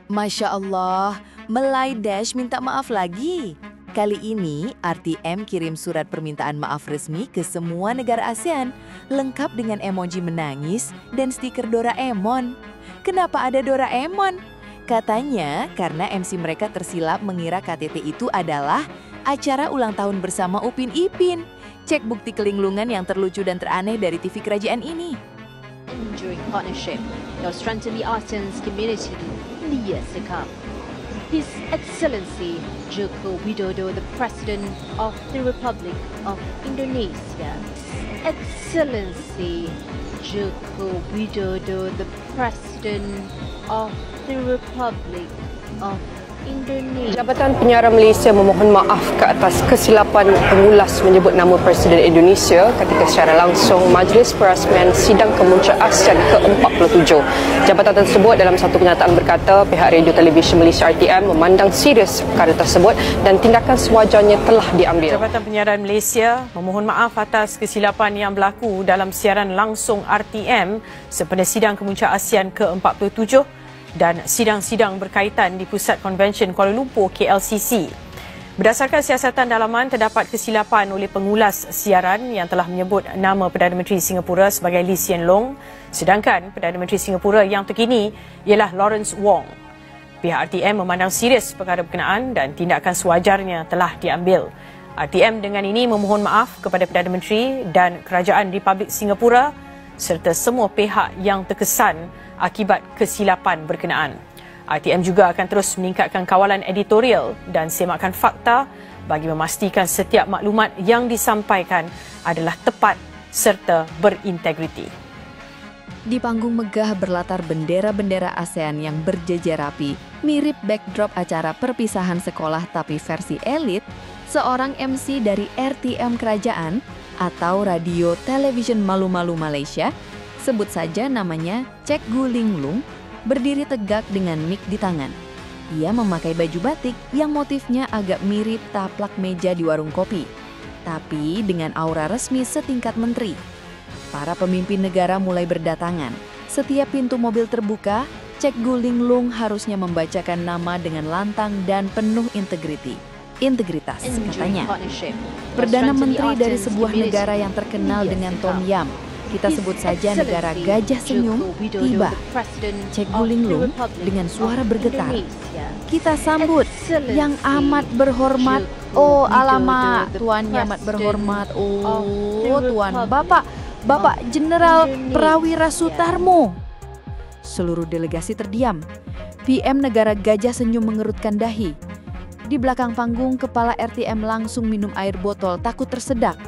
Masya Allah, Melai Dash minta maaf lagi. Kali ini, RTM kirim surat permintaan maaf resmi ke semua negara ASEAN, lengkap dengan emoji menangis dan stiker Doraemon. Kenapa ada Doraemon? Katanya karena MC mereka tersilap mengira KTT itu adalah acara ulang tahun bersama Upin Ipin. Cek bukti kelinglungan yang terlucu dan teraneh dari TV kerajaan ini. Enduring partnership that will strengthen the ASEAN's community in the years to come. His Excellency Joko Widodo, the President of the Republic of Indonesia. Excellency Joko Widodo, the President of the Republic of Indonesia. Jabatan Penyiaran Malaysia memohon maaf ke atas kesilapan pengulas menyebut nama Presiden Indonesia ketika secara langsung Majlis Perasmian Sidang Kemuncak ASEAN ke-47. Jabatan tersebut dalam satu kenyataan berkata pihak Radio Televisyen Malaysia RTM memandang serius perkara tersebut dan tindakan sewajarnya telah diambil. Jabatan Penyiaran Malaysia memohon maaf atas kesilapan yang berlaku dalam siaran langsung RTM sempena Sidang Kemuncak ASEAN ke-47 dan sidang-sidang berkaitan di Pusat Konvensyen Kuala Lumpur KLCC. Berdasarkan siasatan dalaman, terdapat kesilapan oleh pengulas siaran yang telah menyebut nama Perdana Menteri Singapura sebagai Lee Hsien Loong, sedangkan Perdana Menteri Singapura yang terkini ialah Lawrence Wong. Pihak RTM memandang serius perkara berkenaan dan tindakan sewajarnya telah diambil. RTM dengan ini memohon maaf kepada Perdana Menteri dan Kerajaan Republik Singapura serta semua pihak yang terkesan akibat kesilapan berkenaan. RTM juga akan terus meningkatkan kawalan editorial dan semakan fakta bagi memastikan setiap maklumat yang disampaikan adalah tepat serta berintegriti. Di panggung megah berlatar bendera-bendera ASEAN yang berjejer rapi, mirip backdrop acara perpisahan sekolah tapi versi elit, seorang MC dari RTM Kerajaan atau Radio Television Malu-Malu Malaysia, sebut saja namanya Cek Gulinglung, berdiri tegak dengan mic di tangan. Ia memakai baju batik yang motifnya agak mirip taplak meja di warung kopi, tapi dengan aura resmi setingkat menteri. Para pemimpin negara mulai berdatangan. Setiap pintu mobil terbuka, Cek Gulinglung harusnya membacakan nama dengan lantang dan penuh integritas, katanya. Perdana Menteri dari sebuah negara yang terkenal dengan Tom Yam, kita sebut saja negara Gajah Senyum, tiba. Cek Gulinglung dengan suara bergetar. Kita sambut yang amat berhormat. Oh alamak, Tuan yang amat berhormat. Oh Tuan, Bapak Jenderal Prawira Sutarmo. Seluruh delegasi terdiam. PM negara Gajah Senyum mengerutkan dahi. Di belakang panggung, kepala RTM langsung minum air botol takut tersedak.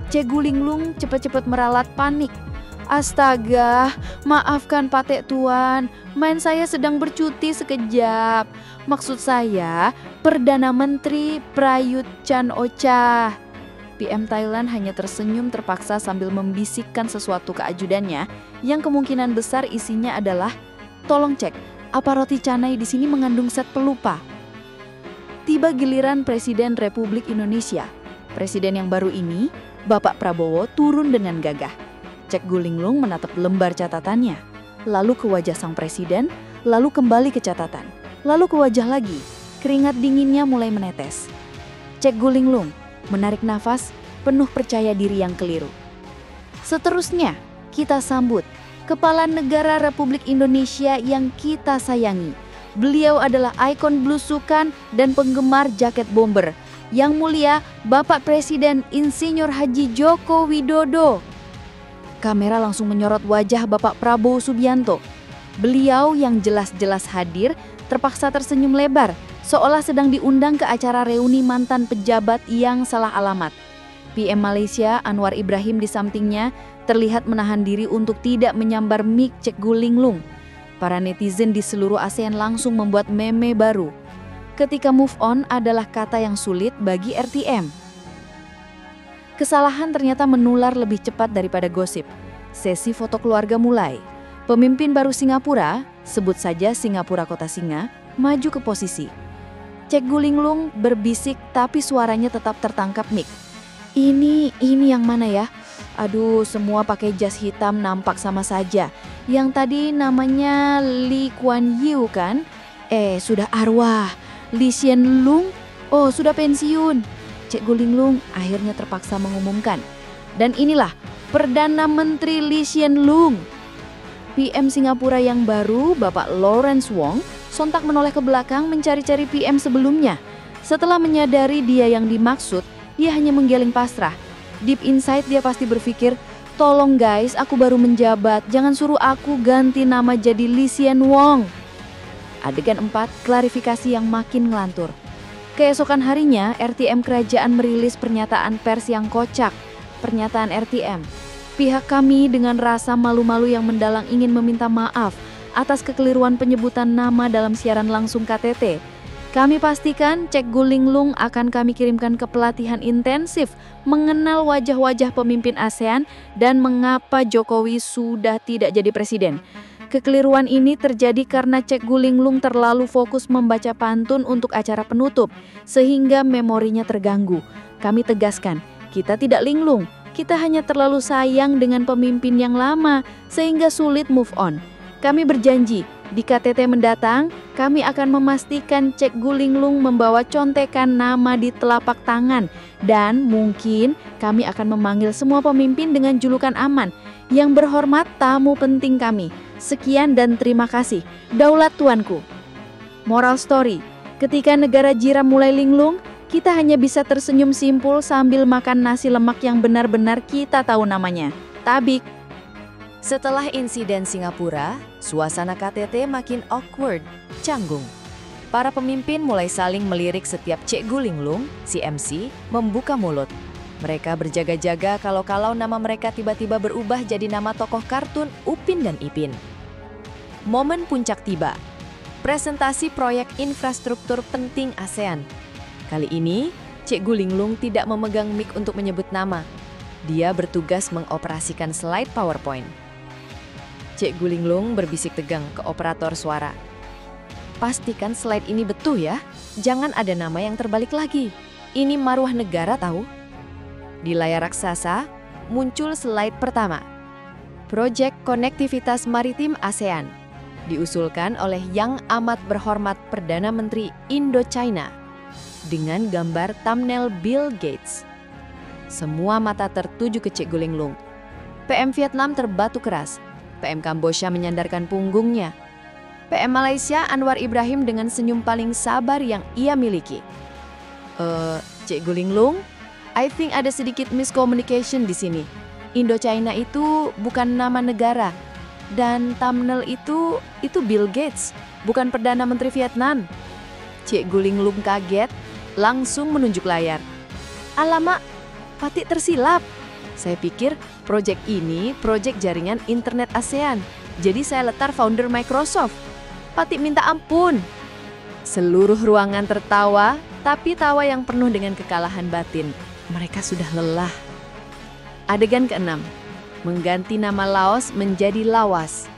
Cek Gulinglung cepat-cepat meralat panik. Astaga, maafkan Patek Tuan, main saya sedang bercuti sekejap. Maksud saya, Perdana Menteri Prayut Chan-o-cha. PM Thailand hanya tersenyum terpaksa sambil membisikkan sesuatu ke ajudannya yang kemungkinan besar isinya adalah, tolong cek, apa roti canai di sini mengandung zat pelupa. Tiba giliran Presiden Republik Indonesia. Presiden yang baru ini, Bapak Prabowo, turun dengan gagah. Cek Gulinglung menatap lembar catatannya, lalu ke wajah sang presiden, lalu kembali ke catatan, lalu ke wajah lagi. Keringat dinginnya mulai menetes. Cek Gulinglung menarik nafas, penuh percaya diri yang keliru. Seterusnya, kita sambut Kepala Negara Republik Indonesia yang kita sayangi. Beliau adalah ikon blusukan dan penggemar jaket bomber. Yang mulia Bapak Presiden Insinyur Haji Joko Widodo. Kamera langsung menyorot wajah Bapak Prabowo Subianto. Beliau yang jelas-jelas hadir terpaksa tersenyum lebar, seolah sedang diundang ke acara reuni mantan pejabat yang salah alamat. PM Malaysia Anwar Ibrahim di sampingnya terlihat menahan diri untuk tidak menyambar mic Cek Gulinglung. Para netizen di seluruh ASEAN langsung membuat meme baru. Ketika move on adalah kata yang sulit bagi RTM. Kesalahan ternyata menular lebih cepat daripada gosip. Sesi foto keluarga mulai. Pemimpin baru Singapura, sebut saja Singapura Kota Singa, maju ke posisi. Cek Gulinglung berbisik tapi suaranya tetap tertangkap mic. Ini yang mana ya? Aduh, semua pakai jas hitam nampak sama saja. Yang tadi namanya Lee Kuan Yew kan? Sudah arwah. Lee Hsien Loong, sudah pensiun. Cek Gulinglung akhirnya terpaksa mengumumkan. Dan inilah Perdana Menteri Lee Hsien Loong. PM Singapura yang baru, Bapak Lawrence Wong, sontak menoleh ke belakang mencari-cari PM sebelumnya. Setelah menyadari dia yang dimaksud, dia hanya menggeleng pasrah. Deep inside dia pasti berpikir, tolong guys, aku baru menjabat, jangan suruh aku ganti nama jadi Lee Hsien Wong. Adegan 4, klarifikasi yang makin ngelantur. Keesokan harinya, RTM Kerajaan merilis pernyataan pers yang kocak. Pernyataan RTM, pihak kami dengan rasa malu-malu yang mendalam ingin meminta maaf atas kekeliruan penyebutan nama dalam siaran langsung KTT. Kami pastikan Cek Gulinglung akan kami kirimkan ke pelatihan intensif mengenal wajah-wajah pemimpin ASEAN dan mengapa Jokowi sudah tidak jadi presiden. Kekeliruan ini terjadi karena Cek Gulinglung terlalu fokus membaca pantun untuk acara penutup, sehingga memorinya terganggu. Kami tegaskan, kita tidak linglung, kita hanya terlalu sayang dengan pemimpin yang lama, sehingga sulit move on. Kami berjanji, di KTT mendatang, kami akan memastikan Cek Gulinglung membawa contekan nama di telapak tangan, dan mungkin kami akan memanggil semua pemimpin dengan julukan aman. Yang berhormat tamu penting kami. Sekian dan terima kasih. Daulat tuanku. Moral story, ketika negara jiran mulai linglung, kita hanya bisa tersenyum simpul sambil makan nasi lemak yang benar-benar kita tahu namanya. Tabik. Setelah insiden Singapura, suasana KTT makin awkward, canggung. Para pemimpin mulai saling melirik setiap Cek Gulinglung, si MC, membuka mulut. Mereka berjaga-jaga kalau-kalau nama mereka tiba-tiba berubah jadi nama tokoh kartun Upin dan Ipin. Momen puncak tiba. Presentasi proyek infrastruktur penting ASEAN. Kali ini, Cek Gulinglung tidak memegang mic untuk menyebut nama. Dia bertugas mengoperasikan slide PowerPoint. Cek Gulinglung berbisik tegang ke operator suara. Pastikan slide ini betul ya, jangan ada nama yang terbalik lagi. Ini maruah negara tahu. Di layar raksasa, muncul slide pertama. Proyek Konektivitas Maritim ASEAN, diusulkan oleh Yang Amat Berhormat Perdana Menteri Indochina, dengan gambar thumbnail Bill Gates. Semua mata tertuju ke Cek Gulinglung. PM Vietnam terbatu keras. PM Kamboja menyandarkan punggungnya. PM Malaysia Anwar Ibrahim dengan senyum paling sabar yang ia miliki. Cek Gulinglung, I think ada sedikit miscommunication di sini. Indochina itu bukan nama negara. Dan thumbnail itu Bill Gates, bukan Perdana Menteri Vietnam. Cek Gulinglung kaget, langsung menunjuk layar. Alamak, Patik tersilap. Saya pikir proyek ini proyek jaringan internet ASEAN. Jadi saya letar founder Microsoft. Patik minta ampun. Seluruh ruangan tertawa, tapi tawa yang penuh dengan kekalahan batin. Mereka sudah lelah. Adegan ke-6. Mengganti nama Laos menjadi Lawas.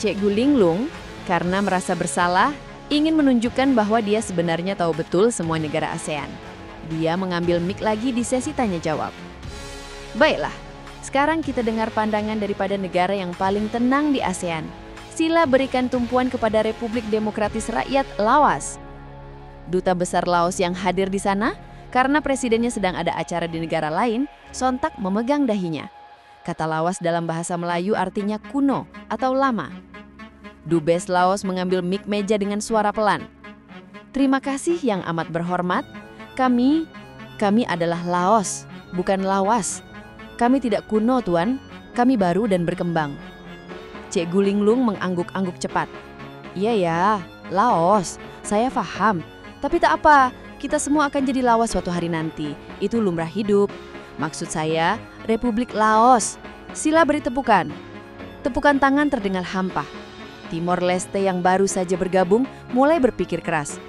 Cek Gulinglung, karena merasa bersalah, ingin menunjukkan bahwa dia sebenarnya tahu betul semua negara ASEAN. Dia mengambil mic lagi di sesi tanya jawab. Baiklah, sekarang kita dengar pandangan daripada negara yang paling tenang di ASEAN. Sila berikan tumpuan kepada Republik Demokratis Rakyat Laos. Duta Besar Laos yang hadir di sana, karena presidennya sedang ada acara di negara lain, sontak memegang dahinya. Kata Laos dalam bahasa Melayu artinya kuno atau lama. Dubes Laos mengambil mic meja dengan suara pelan. Terima kasih yang amat berhormat. Kami adalah Laos, bukan Lawas. Kami tidak kuno, Tuan. Kami baru dan berkembang. Cek Gulinglung mengangguk-angguk cepat. Iya ya, Laos. Saya paham. Tapi tak apa, kita semua akan jadi Lawas suatu hari nanti. Itu lumrah hidup. Maksud saya, Republik Laos. Sila beri tepukan. Tepukan tangan terdengar hampa. Timor Leste yang baru saja bergabung mulai berpikir keras.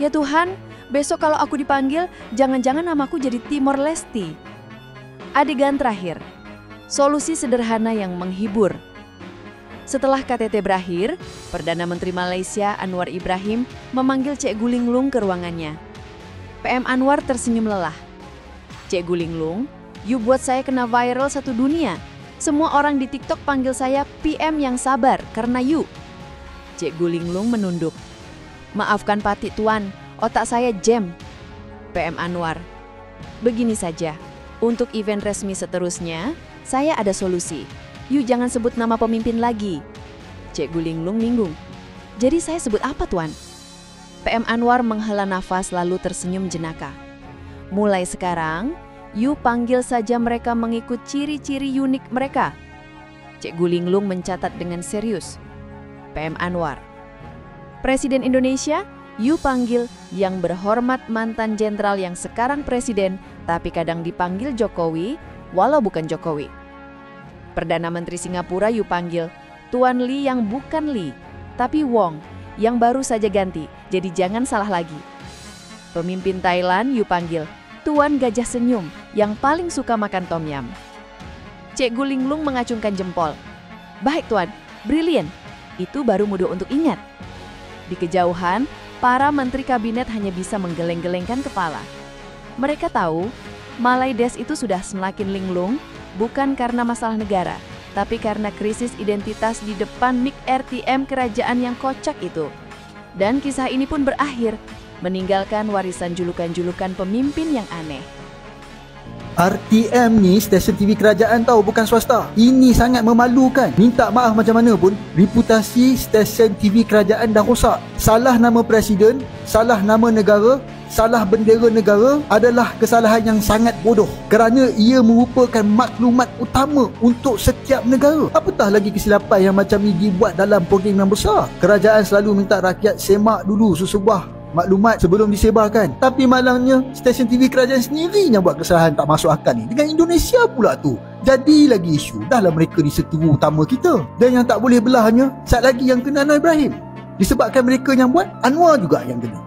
Ya Tuhan, besok kalau aku dipanggil, jangan-jangan namaku jadi Timor Leste. Adegan terakhir. Solusi sederhana yang menghibur. Setelah KTT berakhir, Perdana Menteri Malaysia Anwar Ibrahim memanggil Cek Gulinglung ke ruangannya. PM Anwar tersenyum lelah. Cek Gulinglung, you buat saya kena viral satu dunia. Semua orang di TikTok panggil saya PM yang sabar karena you. Cek Gulinglung menunduk. Maafkan Patik Tuan, otak saya jam. PM Anwar, begini saja, untuk event resmi seterusnya, saya ada solusi. You jangan sebut nama pemimpin lagi. Cikgu Linglung minggung. Jadi saya sebut apa, Tuan? PM Anwar menghela nafas lalu tersenyum jenaka. Mulai sekarang, you panggil saja mereka mengikut ciri-ciri unik mereka. Cikgu Linglung mencatat dengan serius. PM Anwar, Presiden Indonesia, you panggil yang berhormat mantan jenderal yang sekarang presiden, tapi kadang dipanggil Jokowi, walau bukan Jokowi. Perdana Menteri Singapura you panggil Tuan Lee yang bukan Lee, tapi Wong, yang baru saja ganti, jadi jangan salah lagi. Pemimpin Thailand you panggil Tuan Gajah Senyum, yang paling suka makan tom yum. Cikgu Linglung mengacungkan jempol. Baik Tuan, brilian. Itu baru mudah untuk ingat. Di kejauhan, para menteri kabinet hanya bisa menggeleng-gelengkan kepala. Mereka tahu, Malaides itu sudah semakin linglung, bukan karena masalah negara, tapi karena krisis identitas di depan mik RTM kerajaan yang kocak itu. Dan kisah ini pun berakhir, meninggalkan warisan julukan-julukan pemimpin yang aneh. RTM ni stesen TV kerajaan tahu, bukan swasta. Ini sangat memalukan. Minta maaf macam mana pun, reputasi stesen TV kerajaan dah rosak. Salah nama presiden, salah nama negara, salah bendera negara adalah kesalahan yang sangat bodoh kerana ia merupakan maklumat utama untuk setiap negara. Apatah lagi kesilapan yang macam ni dibuat dalam program yang besar. Kerajaan selalu minta rakyat semak dulu sesebuah maklumat sebelum disebarkan. Tapi malangnya stesen TV kerajaan sendiri yang buat kesalahan tak masuk akal ni dengan Indonesia pula tu. Jadi lagi isu, dahlah mereka ni seteru utama kita. Dan yang tak boleh belahnya, sat lagi yang kena Anwar Ibrahim. Disebabkan mereka yang buat, Anwar juga yang kena.